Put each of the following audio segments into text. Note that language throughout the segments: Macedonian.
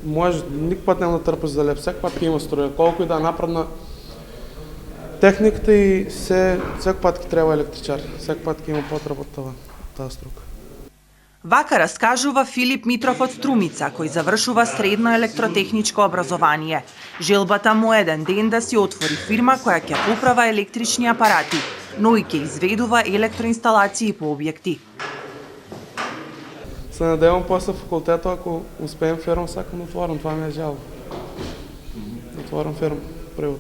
Може никпат нема да трпиш за леп, секпат ќе има струја, колку и да напредна техниката и секпат ќе треба електричар, секпат ќе има потреба од таа струка. Вака раскажува Филип Митров од Струмица, кој завршува средно електротехничко образование. Желбата му еден ден да си отвори фирма која ќе поправа електрични апарати, но и ќе изведува електроинсталации по објекти. Се надевам после факултетот, ако успеем фирма, сакам да отворам, това ми е жал. Да отворам фирма, превод.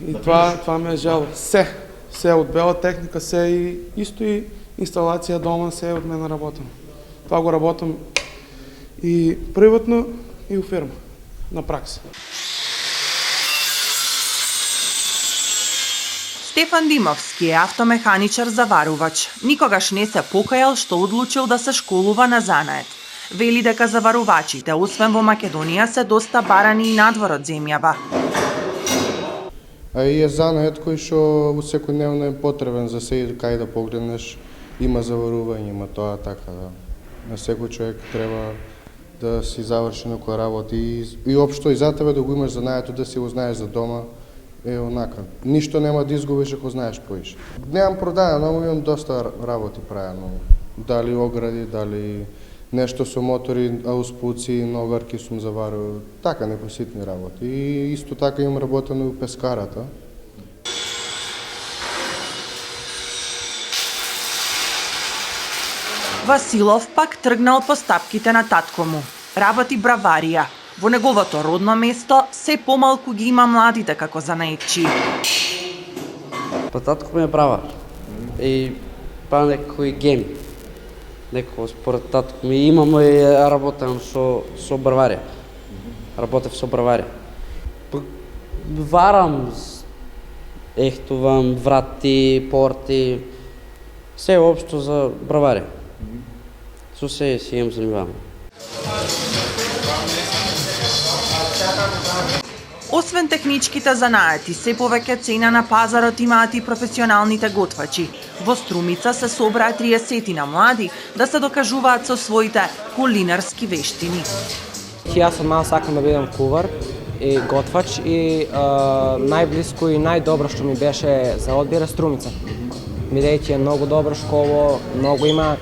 И това ми е жал. Се од бела техника, се и исто и инсталација дома, се од мене работам. Това го работам и приватно и у фирма, на пракса. Стефан Димовски е автомеханичар заварувач. Никогаш не се покајал што одлучил да се школува на занает. Вели дека заварувачите, освен во Македонија, се доста барани и надвор од земјава. А и е занает кој што секојдневно е потребен за се кај да погледнеш. Има заварување, има тоа така да. На секој човек треба да си заврши некоја работа и општо и за тебе да го имаш занаето, да си го знаеш за дома. Е онака. Ништо нема да изгубиш ако знаеш поиш. Немам продадено, но имам доста работи правено. Дали огради, дали нешто со мотори, ауспуци, ногарки сум заварил. Така непоситни работи. И исто така имам работено и у пескарата. Василов пак тргнал по стапките на татко му. Работи браварија. Во неговото родно место се помалку ги има младите како занаетчи. Па татко ми е бравар. И па некој гем. Некој според татко ми имамо и работам со браварија. Работев со браварија. Варам, ехтувам, врати, порти, се општо за браварија. Со се си имам занимавам. Освен техничките занаети, се повеќе цена на пазарот имаат и професионалните готвачи. Во Струмица се собраа 30 млади да се докажуваат со своите кулинарски вештини. Јас од мал сакам да бидам кувар и готвач и најблиско и најдобро што ми беше за одбир е Струмица. Бидејќи е многу добро школо, многу има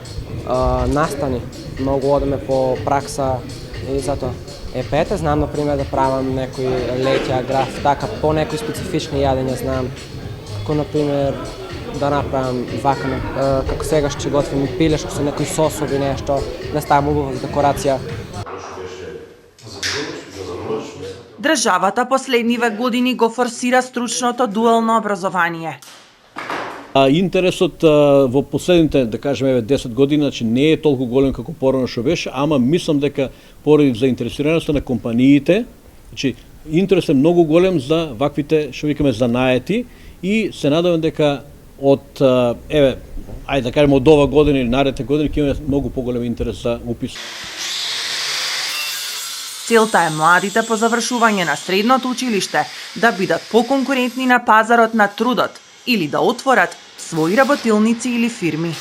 настани, многу одеме по пракса и затоа. Пете, знам, например, да правам некои леќа, граф, така, по некои специфични јадења знам. Како, например, да направам вака, како сега што готвим пилешко со некои сосови, нешто, да ставам убава декорација. Државата последниве години го форсира стручното дуално образование. Интересот во последните, да кажеме, 10 години, значи не е толку голем како порано што беше, ама мислам дека поради заинтересираноста на компаниите, значи интерес е многу голем за ваквите, што викаме, занаети и се надевам дека од ајде да кажеме од ова година или наредните години ќе имаме многу поголем интерес за упис. Целта е младите по завршување на средното училиште да бидат поконкурентни на пазарот на трудот или да отворат своји работилници или фирми.